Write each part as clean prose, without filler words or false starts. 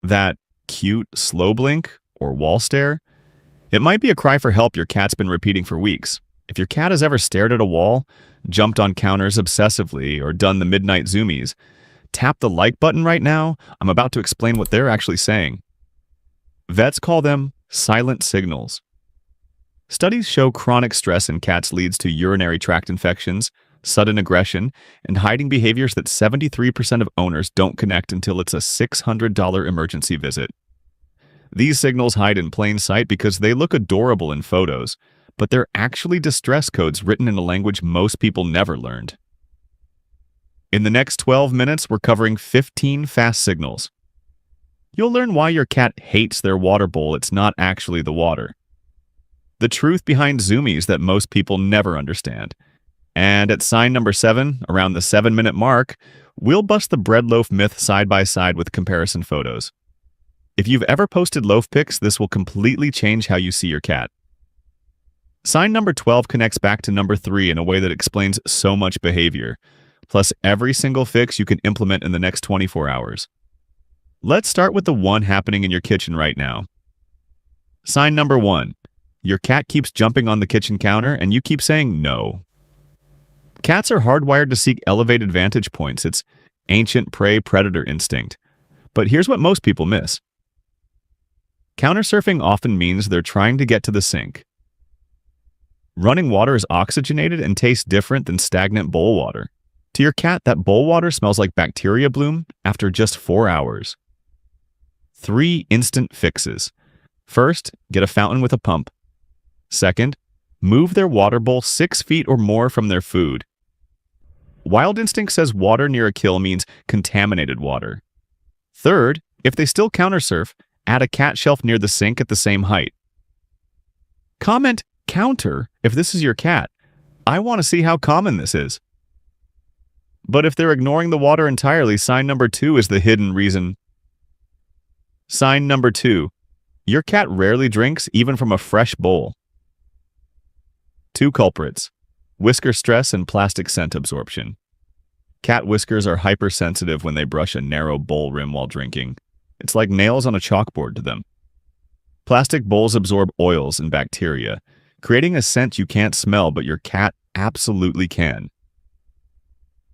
That cute slow blink or wall stare? It might be a cry for help your cat's been repeating for weeks. If your cat has ever stared at a wall, jumped on counters obsessively, or done the midnight zoomies, tap the like button right now. I'm about to explain what they're actually saying. Vets call them silent signals. Studies show chronic stress in cats leads to urinary tract infections, sudden aggression, and hiding behaviors that 73% of owners don't connect until it's a $600 emergency visit. These signals hide in plain sight because they look adorable in photos, but they're actually distress codes written in a language most people never learned. In the next 12 minutes, we're covering 15 fast signals. You'll learn why your cat hates their water bowl. It's not actually the water. The truth behind Zoomies that most people never understand. And at sign number 7, around the 7-minute mark, we'll bust the bread loaf myth side by side with comparison photos. If you've ever posted loaf pics, this will completely change how you see your cat. Sign number 12 connects back to number 3 in a way that explains so much behavior, plus every single fix you can implement in the next 24 hours. Let's start with the one happening in your kitchen right now. Sign number 1. Your cat keeps jumping on the kitchen counter and you keep saying no. Cats are hardwired to seek elevated vantage points. It's ancient prey-predator instinct. But here's what most people miss. Counter surfing often means they're trying to get to the sink. Running water is oxygenated and tastes different than stagnant bowl water. To your cat, that bowl water smells like bacteria bloom after just 4 hours. 3 instant fixes. First, get a fountain with a pump. Second, move their water bowl 6 feet or more from their food. Wild instinct says water near a kill means contaminated water. Third, if they still counter surf, add a cat shelf near the sink at the same height. Comment counter if this is your cat. I want to see how common this is. But if they're ignoring the water entirely, sign number 2 is the hidden reason. Sign number 2. Your cat rarely drinks even from a fresh bowl. 2 culprits: whisker stress and plastic scent absorption. Cat whiskers are hypersensitive when they brush a narrow bowl rim while drinking. It's like nails on a chalkboard to them. Plastic bowls absorb oils and bacteria, creating a scent you can't smell, but your cat absolutely can.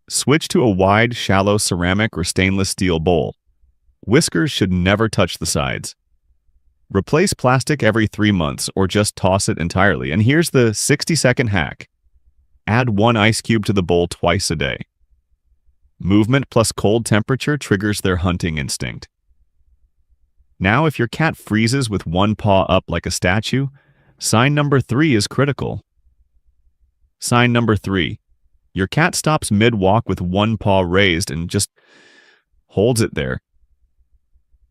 Switch to a wide, shallow ceramic or stainless steel bowl. Whiskers should never touch the sides. Replace plastic every 3 months or just toss it entirely. And here's the 60-second hack. Add 1 ice cube to the bowl twice a day. Movement plus cold temperature triggers their hunting instinct. Now, if your cat freezes with one paw up like a statue, sign number 3 is critical. Sign number 3. Your cat stops mid-walk with one paw raised and just holds it there.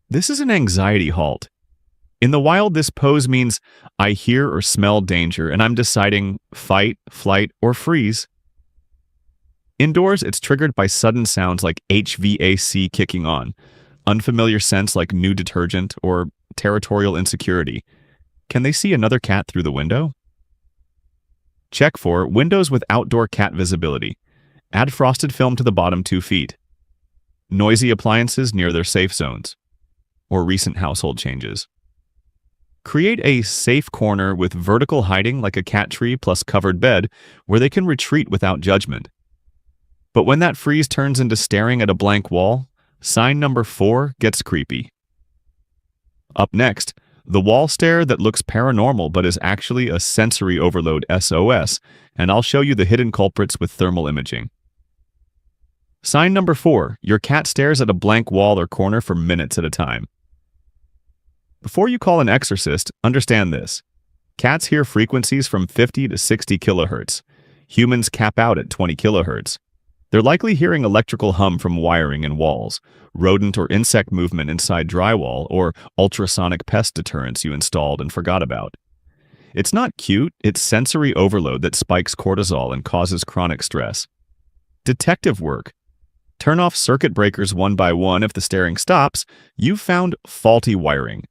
This is an anxiety halt. In the wild, this pose means I hear or smell danger and I'm deciding fight, flight, or freeze. Indoors, it's triggered by sudden sounds like HVAC kicking on, unfamiliar scents like new detergent, or territorial insecurity. Can they see another cat through the window? Check for windows with outdoor cat visibility. Add frosted film to the bottom 2 feet. Noisy appliances near their safe zones. Or recent household changes. Create a safe corner with vertical hiding like a cat tree plus covered bed where they can retreat without judgment. But when that freeze turns into staring at a blank wall, sign number 4 gets creepy. Up next, the wall stare that looks paranormal but is actually a sensory overload SOS, and I'll show you the hidden culprits with thermal imaging. Sign number 4, your cat stares at a blank wall or corner for minutes at a time. Before you call an exorcist, understand this. Cats hear frequencies from 50 to 60 kilohertz. Humans cap out at 20 kilohertz. They're likely hearing electrical hum from wiring in walls, rodent or insect movement inside drywall, or ultrasonic pest deterrents you installed and forgot about. It's not cute, it's sensory overload that spikes cortisol and causes chronic stress. Detective work. Turn off circuit breakers one by one. If the staring stops, you've found faulty wiring.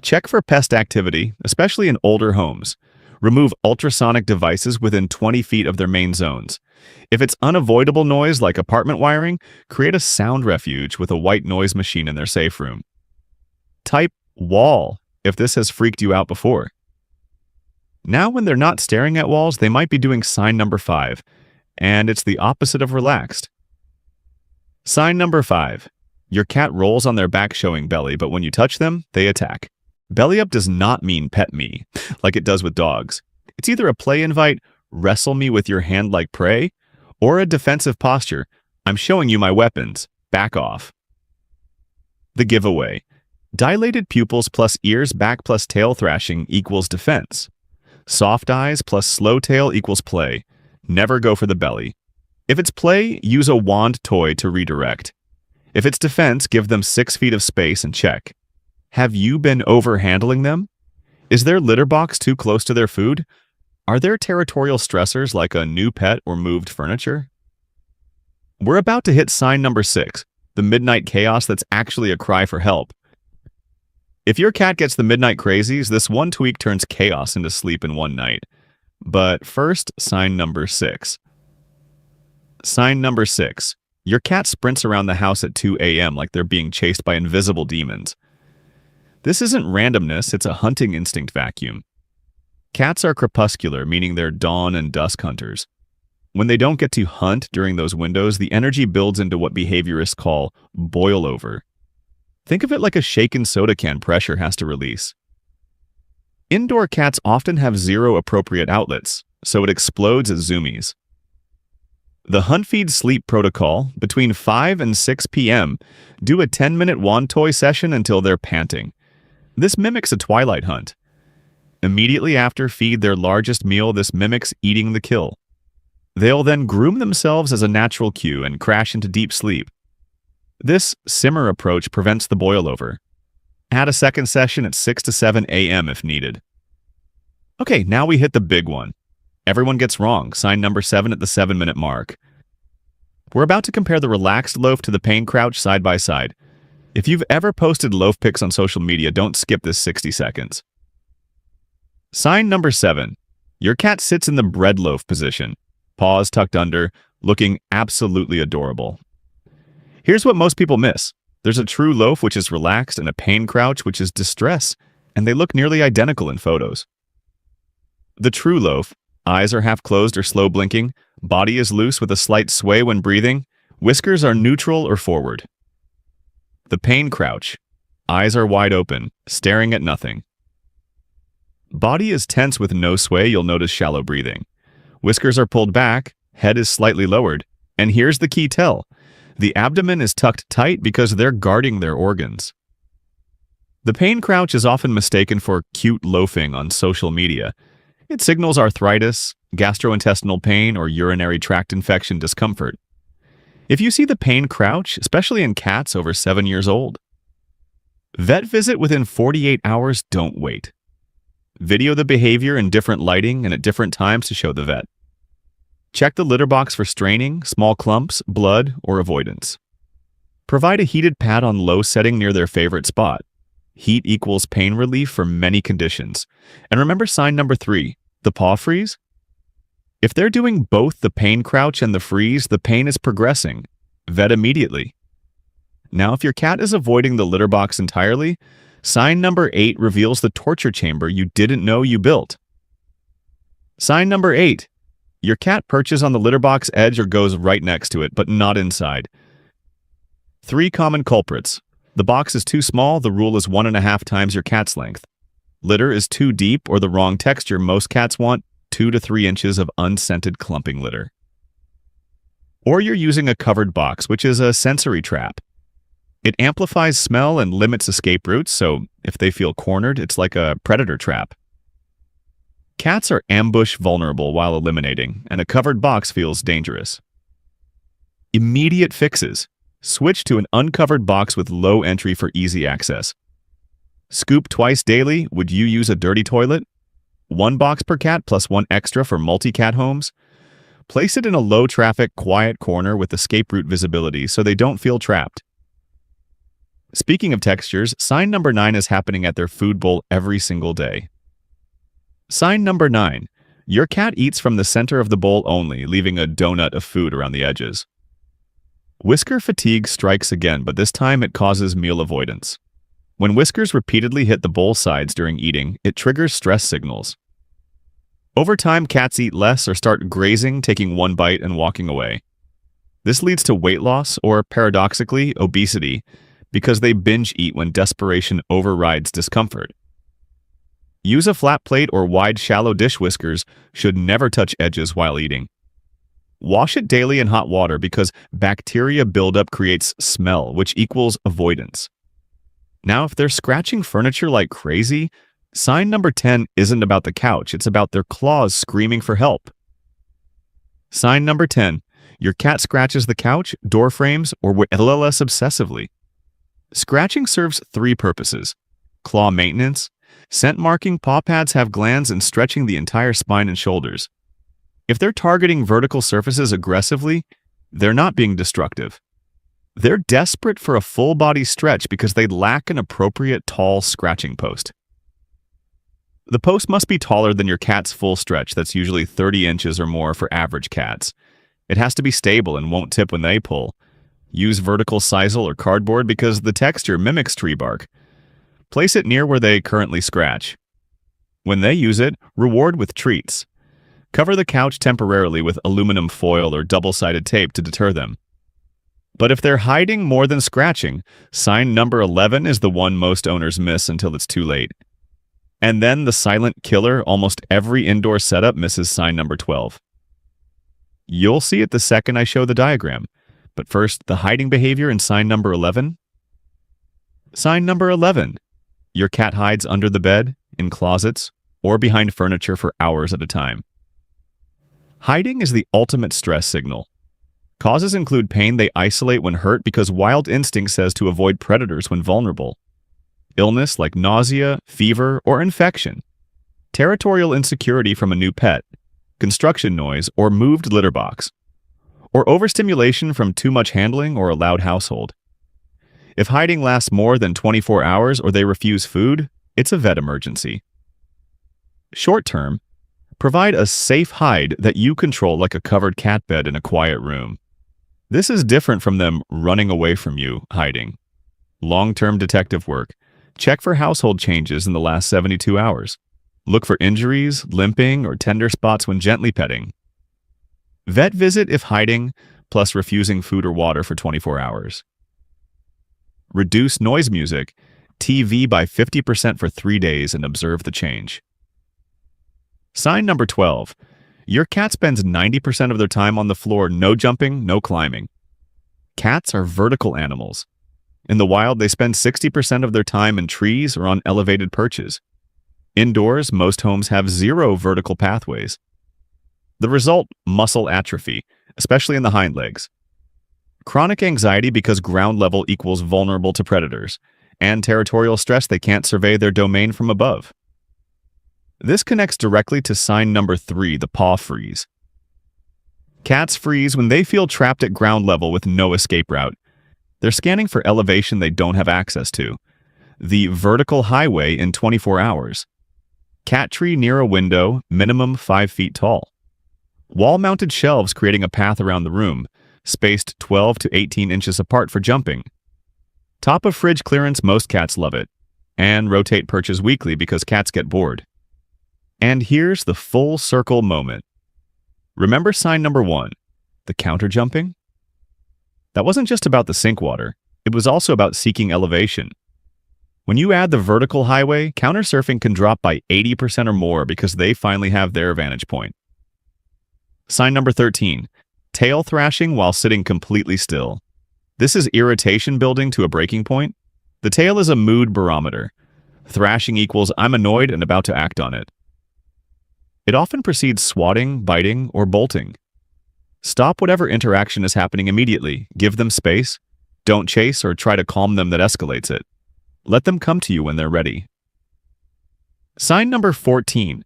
Check for pest activity, especially in older homes. Remove ultrasonic devices within 20 feet of their main zones. If it's unavoidable noise like apartment wiring, create a sound refuge with a white noise machine in their safe room. Type wall if this has freaked you out before. Now when they're not staring at walls, they might be doing sign number 5, and it's the opposite of relaxed. Sign number 5. Your cat rolls on their back showing belly, but when you touch them, they attack. Belly up does not mean pet me, like it does with dogs. It's either a play invite, wrestle me with your hand like prey, or a defensive posture, I'm showing you my weapons, back off. The giveaway. Dilated pupils plus ears back plus tail thrashing equals defense. Soft eyes plus slow tail equals play. Never go for the belly. If it's play, use a wand toy to redirect. If it's defense, give them 6 feet of space and check. Have you been overhandling them? Is their litter box too close to their food? Are there territorial stressors like a new pet or moved furniture? We're about to hit sign number 6, the midnight chaos that's actually a cry for help. If your cat gets the midnight crazies, this one tweak turns chaos into sleep in one night. But first, sign number 6. Sign number 6. Your cat sprints around the house at 2 a.m. like they're being chased by invisible demons. This isn't randomness, it's a hunting instinct vacuum. Cats are crepuscular, meaning they're dawn and dusk hunters. When they don't get to hunt during those windows, the energy builds into what behaviorists call boil over. Think of it like a shaken soda can pressure has to release. Indoor cats often have 0 appropriate outlets, so it explodes at Zoomies. The Hunt Feed Sleep Protocol, between 5 and 6 p.m., do a 10-minute wand toy session until they're panting. This mimics a twilight hunt. Immediately after feed their largest meal, this mimics eating the kill. They'll then groom themselves as a natural cue and crash into deep sleep. This simmer approach prevents the boil over. Add a second session at 6 to 7 a.m. if needed. Okay, now we hit the big one. Everyone gets wrong, sign number 7 at the 7-minute mark. We're about to compare the relaxed loaf to the pain crouch side by side. If you've ever posted loaf pics on social media, don't skip this 60 seconds. Sign number 7. Your cat sits in the bread loaf position, paws tucked under, looking absolutely adorable. Here's what most people miss. There's a true loaf, which is relaxed, and a pain crouch, which is distress, and they look nearly identical in photos. The true loaf, eyes are half closed or slow blinking, body is loose with a slight sway when breathing, whiskers are neutral or forward. The pain crouch, eyes are wide open, staring at nothing. Body is tense with no sway, you'll notice shallow breathing. Whiskers are pulled back, head is slightly lowered, and here's the key tell. The abdomen is tucked tight because they're guarding their organs. The pain crouch is often mistaken for cute loafing on social media. It signals arthritis, gastrointestinal pain, or urinary tract infection discomfort. If you see the pain crouch, especially in cats over 7 years old, vet visit within 48 hours, don't wait. Video the behavior in different lighting and at different times to show the vet. Check the litter box for straining, small clumps, blood, or avoidance. Provide a heated pad on low setting near their favorite spot. Heat equals pain relief for many conditions. And remember sign number 3, the paw freeze? If they're doing both the pain crouch and the freeze, the pain is progressing. Vet immediately. Now, if your cat is avoiding the litter box entirely, sign number 8 reveals the torture chamber you didn't know you built. Sign number 8. Your cat perches on the litter box edge or goes right next to it, but not inside. 3 common culprits. The box is too small, the rule is 1.5 times your cat's length. Litter is too deep or the wrong texture, most cats want 2 to 3 inches of unscented clumping litter. Or you're using a covered box, which is a sensory trap. It amplifies smell and limits escape routes, so if they feel cornered, it's like a predator trap. Cats are ambush vulnerable while eliminating, and a covered box feels dangerous. Immediate fixes. Switch to an uncovered box with low entry for easy access. Scoop twice daily. Would you use a dirty toilet? 1 box per cat plus 1 extra for multi-cat homes. Place it in a low-traffic, quiet corner with escape route visibility so they don't feel trapped. Speaking of textures, sign number 9 is happening at their food bowl every single day. Sign number 9. Your cat eats from the center of the bowl only, leaving a donut of food around the edges. Whisker fatigue strikes again, but this time it causes meal avoidance. When whiskers repeatedly hit the bowl sides during eating, it triggers stress signals. Over time, cats eat less or start grazing, taking one bite and walking away. This leads to weight loss or, paradoxically, obesity, because they binge eat when desperation overrides discomfort. Use a flat plate or wide, shallow dish. Whiskers should never touch edges while eating. Wash it daily in hot water because bacteria buildup creates smell, which equals avoidance. Now, if they're scratching furniture like crazy, sign number 10 isn't about the couch, it's about their claws screaming for help. Sign number 10. Your cat scratches the couch, door frames, or LLS obsessively. Scratching serves three purposes: claw maintenance, scent marking. Paw pads have glands and stretching the entire spine and shoulders. If they're targeting vertical surfaces aggressively, they're not being destructive. They're desperate for a full-body stretch because they lack an appropriate tall scratching post. The post must be taller than your cat's full stretch. That's usually 30 inches or more for average cats. It has to be stable and won't tip when they pull. Use vertical sisal or cardboard because the texture mimics tree bark. Place it near where they currently scratch. When they use it, reward with treats. Cover the couch temporarily with aluminum foil or double-sided tape to deter them. But if they're hiding more than scratching, sign number 11 is the one most owners miss until it's too late. And then the silent killer, almost every indoor setup misses sign number 12. You'll see it the second I show the diagram. But first, the hiding behavior in sign number 11. Sign number 11. Your cat hides under the bed, in closets, or behind furniture for hours at a time. Hiding is the ultimate stress signal. Causes include pain they isolate when hurt because wild instinct says to avoid predators when vulnerable. Illness like nausea, fever, or infection. Territorial insecurity from a new pet. Construction noise or moved litter box. Or overstimulation from too much handling or a loud household. If hiding lasts more than 24 hours or they refuse food, it's a vet emergency. Short term, provide a safe hide that you control like a covered cat bed in a quiet room. This is different from them running away from you, hiding. Long-term detective work. Check for household changes in the last 72 hours. Look for injuries, limping, or tender spots when gently petting. Vet visit if hiding, plus refusing food or water for 24 hours. Reduce noise music, TV by 50% for 3 days and observe the change. Sign number 12. Your cat spends 90% of their time on the floor, no jumping, no climbing. Cats are vertical animals. In the wild, they spend 60% of their time in trees or on elevated perches. Indoors, most homes have 0 vertical pathways. The result, muscle atrophy, especially in the hind legs. Chronic anxiety because ground level equals vulnerable to predators, and territorial stress they can't survey their domain from above. This connects directly to sign number 3, the paw freeze. Cats freeze when they feel trapped at ground level with no escape route. They're scanning for elevation they don't have access to. The vertical highway in 24 hours. Cat tree near a window, minimum 5 feet tall. Wall-mounted shelves creating a path around the room, spaced 12 to 18 inches apart for jumping. Top of fridge clearance, most cats love it. And rotate perches weekly because cats get bored. And here's the full circle moment. Remember sign number 1, the counter jumping? That wasn't just about the sink water. It was also about seeking elevation. When you add the vertical highway, counter surfing can drop by 80% or more because they finally have their vantage point. Sign number 13, tail thrashing while sitting completely still. This is irritation building to a breaking point. The tail is a mood barometer. Thrashing equals I'm annoyed and about to act on it. It often precedes swatting, biting, or bolting. Stop whatever interaction is happening immediately. Give them space. Don't chase or try to calm them that escalates it. Let them come to you when they're ready. Sign number 14.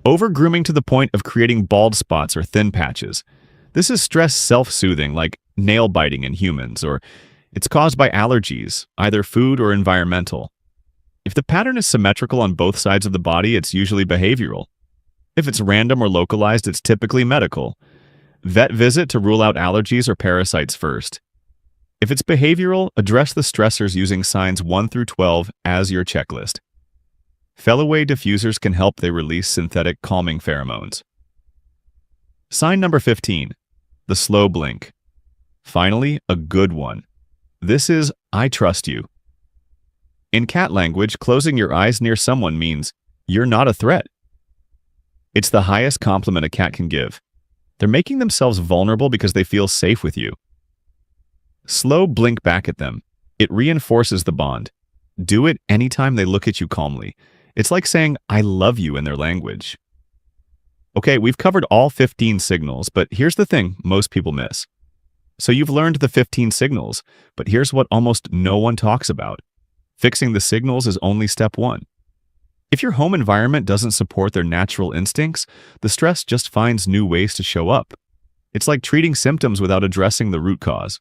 Overgrooming to the point of creating bald spots or thin patches. This is stress self-soothing, like nail biting in humans, or it's caused by allergies, either food or environmental. If the pattern is symmetrical on both sides of the body, it's usually behavioral. If it's random or localized, it's typically medical. Vet visit to rule out allergies or parasites first. If it's behavioral, address the stressors using signs 1 through 12 as your checklist. Fell-away diffusers can help. They release synthetic calming pheromones. Sign number 15, the slow blink. Finally, a good one. This is, I trust you. In cat language, closing your eyes near someone means you're not a threat. It's the highest compliment a cat can give. They're making themselves vulnerable because they feel safe with you. Slow blink back at them. It reinforces the bond. Do it anytime they look at you calmly. It's like saying, I love you in their language. Okay, we've covered all 15 signals, but here's the thing most people miss. So you've learned the 15 signals, but here's what almost no one talks about. Fixing the signals is only step 1. If your home environment doesn't support their natural instincts, the stress just finds new ways to show up. It's like treating symptoms without addressing the root cause.